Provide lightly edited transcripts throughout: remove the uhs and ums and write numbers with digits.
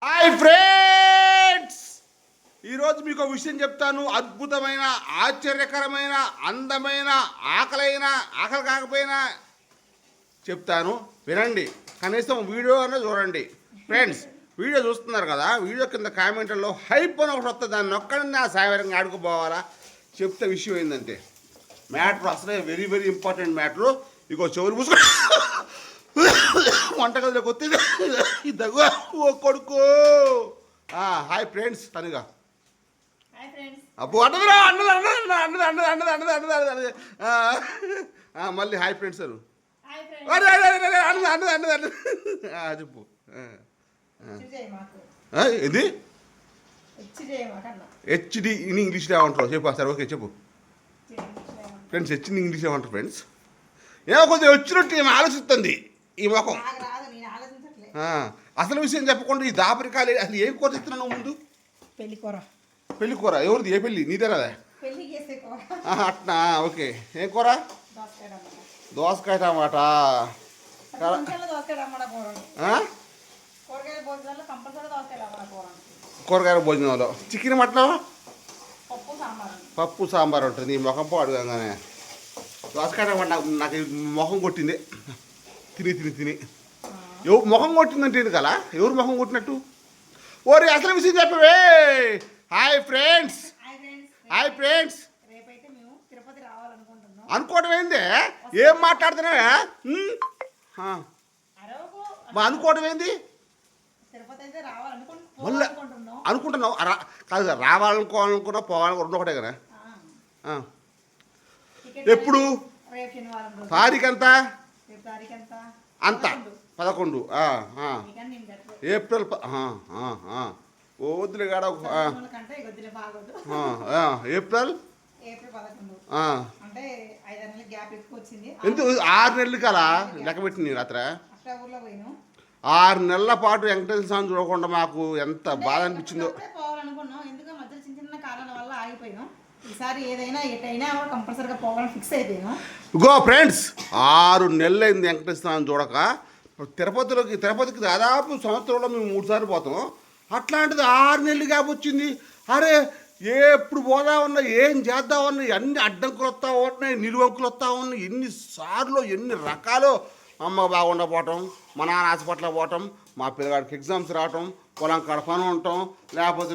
Hi friends, ఈరోజు మీకు విషయం చెప్తాను. అద్భుతమైన, ఆశ్చర్యకరమైన, అందమైన, ఆకలి కాకపోయినా చెప్తాను, వినండి. కనీసం వీడియో అన్న చూడండి. ఫ్రెండ్స్, వీడియో చూస్తున్నారు కదా, వీడియో కింద కామెంట్లలో హైప్ అని ఒకటి వస్తుంది. దాన్ని ఒక్కడిని ఆ సాయంత్రం ఆడుకోపోవాలా చెప్తే విషయం ఏంటంటే, మ్యాటర్ అసలే వెరీ వెరీ ఇంపార్టెంట్ మ్యాటరు. ఇగో చెవులు పూసుకో వంటగదిలోకి వస్తే దగ్గు ఓ కొడుకు. హాయ్ ఫ్రెండ్స్ తనుగా అబ్బో అన్నదిరా అన్నది మళ్ళీ హాయ్ ఫ్రెండ్స్ అను అన్నది చెప్పు. ఇది హెచ్డి ఇన్ ఇంగ్లీష్లో ఏమంటారు చెప్పు సార్. ఓకే చెప్పు ఫ్రెండ్స్. హెచ్డి ఇంగ్లీష్ ఏమంటారు ఫ్రెండ్స్? ఏమో కొద్దిగా వచ్చినట్టు ఏమి ఆలోచిస్తుంది ఈ ముఖం. అసలు విషయం చెప్పకుండా ఈ దాపరికాలు అసలు ఏం కూర చెప్తున్నావు ముందు? పెళ్లి కూర. ఎవరిది? ఏ పెళ్ళి? నీదేనా? అట్నా, ఓకే. ఏం కూర? దోసకాయ టమాటా. కూరగాయల భోజనంలో చికెన్ మటన్ పప్పు సాంబార్ ఉంటుంది. నీ ముఖం పో అడగగానే దోసకాయ టమాటా. నాకు మొహం కొట్టింది తిని ఎవరు ముఖం కొట్టిందంటే ఏంటి కదా? ఎవరు ముఖం కొట్టినట్టు? ఓరి అసలు విషయం చెప్పవే. Hi friends, hi friends. అనుకోవటం ఏంది? ఏం మాట్లాడుతున్నావే? అనుకోవటం ఏంది? మళ్ళీ అనుకుంటున్నావు కాదు కదా? రావాలనుకోవాలనుకున్నా పోవాలనుకో రెండు ఒకటే కదా. ఎప్పుడు తారీఖు అంతా? అంత 11 ఏప్రిల్. వద్దులే కాడ ఏప్రిల్ ఎందుకు 6 నెలలు కదా లెక్క పెట్టింది రాత్ర. 6 నెలల పాటు వెంకటేశ్వర స్వామి చూడకుండా మాకు ఎంత బాధ అనిపించిందో. గో ఫ్రెండ్స్, 6 నెలలు అయింది వెంకటేశ్వర స్వామి చూడక. తిరుపతికి దాదాపు సంవత్సరంలో మేము 3 సార్లు పోతాం. అట్లాంటిది 6 నెలలు గ్యాప్ వచ్చింది. అరే ఎప్పుడు పోదా ఉన్నా, ఏం చేద్దా ఉన్నా, అన్ని అడ్డంకులు వస్తూ ఉన్నాయి, నిలువంకులు వస్తూ ఉన్నాయి. ఎన్నిసార్లు ఎన్ని రకాలు. అమ్మ బాగుండకపోవటం, మా నాన్న హాస్పిటల్కి పోవటం, మా పిల్లగాడికి ఎగ్జామ్స్ రావటం, పొలం కాడ పని ఉండటం, లేకపోతే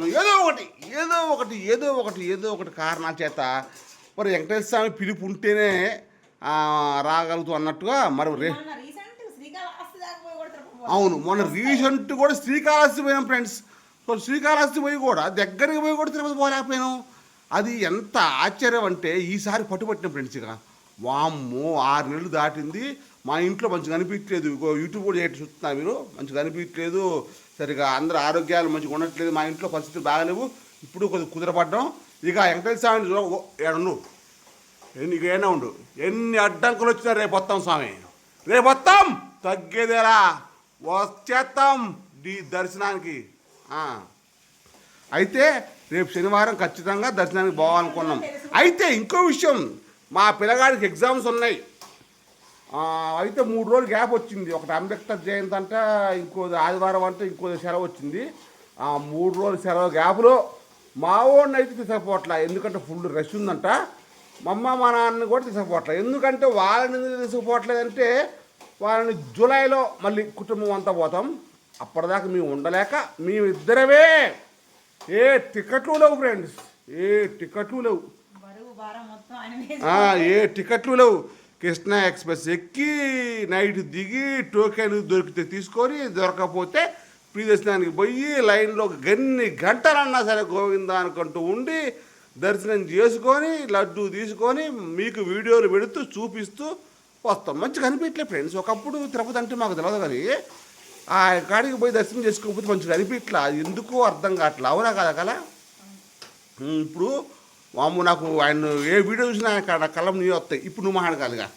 ఏదో ఒకటి కారణాల చేత మరి వెంకటేశ్వర స్వామి పిలుపు ఉంటేనే రాగలుగుతాం అన్నట్టుగా. మరి అవును, మొన్న రీసెంట్ కూడా శ్రీకాళహస్తి పోయినాం ఫ్రెండ్స్. శ్రీకాళహస్తి పోయి కూడా దగ్గరికి పోయి కూడా తిరుపతి పోలేకపోయినాం. అది ఎంత ఆశ్చర్యం అంటే ఈసారి పట్టుబట్టిన ఫ్రెండ్స్. ఇక వామ్మో 6 నెలలు దాటింది. మా ఇంట్లో మంచిగా అనిపించలేదు. యూట్యూబ్ కూడా చేయటం చూస్తున్నా మీరు, మంచిగా అనిపించలేదు. సరిగా అందరూ ఆరోగ్యాలు మంచిగా ఉండట్లేదు. మా ఇంట్లో పరిస్థితులు బాగాలేవు. ఇప్పుడు కొద్దిగా కుదరపడ్డాం. ఇక వెంకటేశ్వర స్వామిని ఏడుండు, ఏమైనా ఉండు, ఎన్ని అడ్డంకులు వచ్చినా రేపు వస్తాం స్వామి, రేపు వస్తాం. తగ్గేదేలా వచ్చేస్తాం దర్శనానికి. అయితే రేపు శనివారం ఖచ్చితంగా దర్శనానికి పోవాలనుకున్నాం. అయితే ఇంకో విషయం, మా పిల్లగాడికి ఎగ్జామ్స్ ఉన్నాయి. అయితే 3 రోజులు గ్యాప్ వచ్చింది. ఒకటి అంబేద్కర్ జయంతి అంట, ఇంకోది ఆదివారం అంటే, ఇంకోది సెలవు వచ్చింది. 3 రోజుల సెలవు గ్యాప్లో మా వాడిని అయితే తీసుకుపోవట్లా. ఎందుకంటే ఫుల్ రష్ ఉందంట. మా నాన్నని కూడా తీసుకుపోవట్లా. ఎందుకంటే వాళ్ళని తీసుకుపోవట్లేదంటే వాళ్ళని జూలైలో మళ్ళీ కుటుంబం అంతా పోతాం. అప్పటిదాకా మేము ఉండలేక మేమిద్దరమే. ఏ టికెట్లు లేవు ఫ్రెండ్స్, ఏ టికెట్లు లేవు. కృష్ణ ఎక్స్ప్రెస్ ఎక్కి నైట్ దిగి టోకెన్ దొరికితే తీసుకొని, దొరకకపోతే ప్రీ దర్శనానికి పోయి లైన్లో ఎన్ని గంటలన్నా సరే గోవిందా అనుకుంటూ ఉండి దర్శనం చేసుకొని లడ్డు తీసుకొని మీకు వీడియోలు పెడుతూ చూపిస్తూ వస్తాం. మంచిగా అనిపించలేదు ఫ్రెండ్స్. ఒకప్పుడు తిరుపతి అంటే మాకు తెలియదు, కానీ ఆ కాడికి పోయి దర్శనం చేసుకోకపోతే మంచిగా అనిపించట్లా. ఎందుకో అర్థం కావట్లా. అవునా కదా కదా? ఇప్పుడు వాము నాకు ఆయన ఏ వీడియో చూసినా ఆయన కళ్ళం నీళ్ళు వస్తాయి. ఇప్పుడు నువ్వు మాట్లాడగలగా.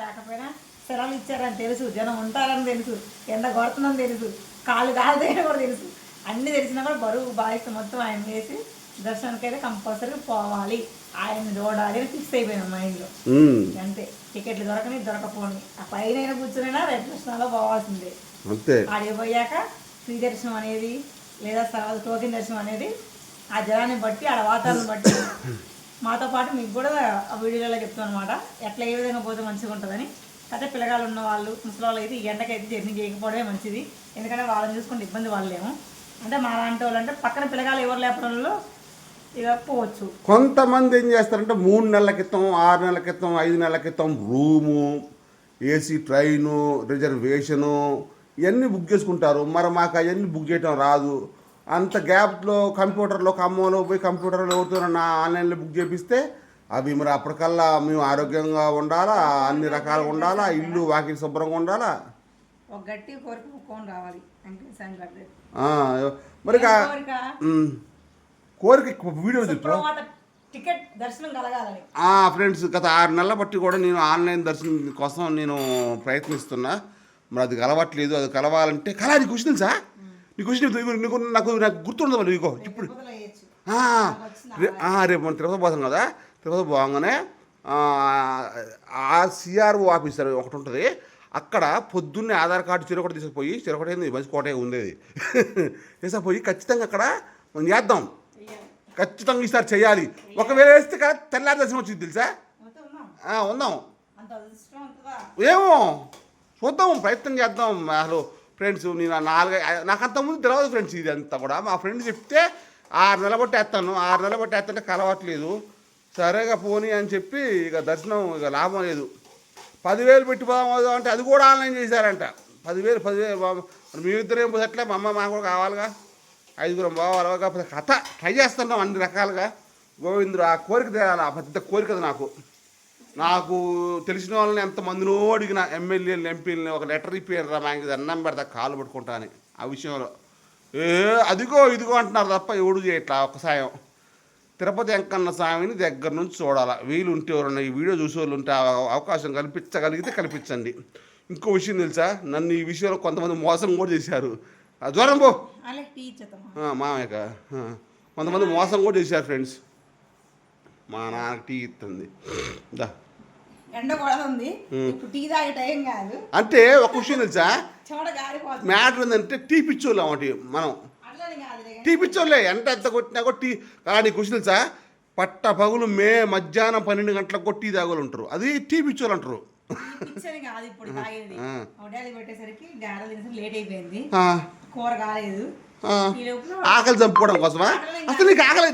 లేకపోయినా సెలవులు ఇచ్చారని తెలుసు, జనం ఉంటారని తెలుసు, ఎండ కొడుతుందని తెలుసు, కాళ్ళు కాలుతాయని కూడా తెలుసు. అన్నీ తెలిసినా కూడా బరువు బాధ్యత మొత్తం ఆయన వేసి దర్శనానికి అయితే కంపల్సరీ పోవాలి, ఆయన చూడాలి అని ఫిక్స్ అయిపోయినాం మైండ్లో. అంతే, టికెట్లు దొరకని దొరకపోని ఆ పైన కూర్చునైనా రేపు కృష్ణాలో పోవాల్సిందే. అంతే ఆడికి పోయాక ఫ్రీ దర్శనం అనేది లేదా తర్వాత టోకెన్ దర్శనం అనేది ఆ జనాన్ని బట్టి ఆ వాతావరణం బట్టి మాతో పాటు మీకు కూడా ఆ వీడియోలో చెప్తాను అనమాట ఎట్లా ఏ విధంగా పోతే మంచిగా ఉంటుందని. అయితే పిల్లగాళ్ళు ఉన్న వాళ్ళు ముసలి వాళ్ళు అయితే ఈ ఎండకైతే జర్నీ చేయకపోవడమే మంచిది. ఎందుకంటే వాళ్ళని చూసుకుంటే ఇబ్బంది వాళ్ళేమో. అంటే మా లాంటి వాళ్ళు అంటే పక్కన పిల్లగాళ్ళు ఎవరు లేపడంలో ఇక పోవచ్చు. కొంతమంది ఏం చేస్తారంటే 3 నెలల క్రితం 6 నెలల క్రితం 5 నెలల క్రితం రూము, ఏసీ ట్రైను, రిజర్వేషను ఇవన్నీ బుక్ చేసుకుంటారు. మరి మాకు అవన్నీ బుక్ చేయడం రాదు. అంత గ్యాప్లో కంప్యూటర్లో ఖమ్మంలో పోయి కంప్యూటర్లో ఎవరితోనన్నా ఆన్లైన్లో బుక్ చేపిస్తే అవి మరి అప్పటికల్లా మేము ఆరోగ్యంగా ఉండాలా, అన్ని రకాలుగా ఉండాలా, ఇల్లు వాకిలి శుభ్రంగా ఉండాలా. ఒక గట్టి కోరిక ముక్కొని రావాలి వెంకటేశ్వర గారి మరి కోరిక వీడియో చెప్తా టికెట్ దర్శనం కలగాలని. ఫ్రెండ్స్ గత 6 నెలల బట్టి కూడా నేను ఆన్లైన్ దర్శనం కోసం నేను ప్రయత్నిస్తున్నా. మరి అది కలవట్లేదు. అది కలవాలంటే నీకు క్వశ్చన్ తెలుసా? నీ క్వశ్చన్ నీకు నాకు గుర్తుండదు మరి నీకు ఇప్పుడు. రేపు మనం తిరుపతి పోతాం కదా, తిరుపతి పోగానే ఆ సిఆర్ఓ ఆఫీసర్ ఒకటి ఉంటుంది. అక్కడ పొద్దున్నే ఆధార్ కార్డు చిరొకటి తీసుకుపోయి చిరొకటి మంచి కోట ఉండేది తీసుకుపోయి ఖచ్చితంగా అక్కడ మనం చేద్దాం. ఖచ్చితంగా ఈసారి చేయాలి. ఒకవేళ వేస్తే కదా తెల్లారి దర్శనం వచ్చింది తెలుసా? ఉందాం ఏమో చూద్దాం, ప్రయత్నం చేద్దాం. అసలు ఫ్రెండ్స్ నేను నాకు అంతకుముందు తెలియదు ఫ్రెండ్స్. ఇది అంతా కూడా మా ఫ్రెండ్ చెప్తే 6 నెలల బట్టి వేస్తాను. 6 నెలల బట్టి వేస్తుంటే కలవట్లేదు. సరేగా పోనీ అని చెప్పి ఇక దర్శనం ఇక లాభం లేదు. 10,000 పెట్టి పోదాం అంటే అది కూడా ఆన్లైన్ చేశారంట. 10,000 మేమిద్దరేం పోసట్లే, మా అమ్మ మాకు కూడా కావాలిగా, 5గురం పోవాలిగా. కథ ట్రై చేస్తున్నాం అన్ని రకాలుగా. గోవిందుడు ఆ కోరిక తేయాలి. ఆ పెద్ద కోరిక నాకు తెలిసిన వాళ్ళని ఎంతమందినో అడిగిన ఎమ్మెల్యేలని ఎంపీలని ఒక లెటర్ ఇప్పారు మాకు అన్నం పెడతా కాళ్ళు పట్టుకుంటా అని. ఆ విషయంలో అదిగో ఇదిగో అంటున్నారు తప్ప ఎవడు చేయట్లా ఒక్క సాయం. తిరుపతి వెంకన్న స్వామిని దగ్గర నుంచి చూడాలా. వీలుంటే ఎవరన్నా ఈ వీడియో చూసే వాళ్ళు ఉంటే అవకాశం కల్పించగలిగితే కల్పించండి. ఇంకో విషయం తెలుసా, నన్ను ఈ విషయంలో కొంతమంది మోసం కూడా చేశారు. జ్వరం పో మామయ్యక కొంతమంది మోసం కూడా చేశారు ఫ్రెండ్స్. మా నాన్నకి టీ ఇస్తుంది అంటే ఒక విషయం తెలుసా, మ్యాటర్ ఏంటంటే టీ పిచ్చోళ్ళు అన్నమాట. మనం టీ పిచ్చోళ్ళే ఎంత కొట్టినా కూడా టీ. కానీ క్వశ్చన్ తెలుసా, పట్ట పగులు మధ్యాహ్నం 12 గంటలకు కూడా టీ తాగోలు ఉంటారు. అది టీ పిచ్చోళ్ళు అంటారు. ఆకలి చంపుకోవడం కోసమా? అసలు నీకు ఆకలి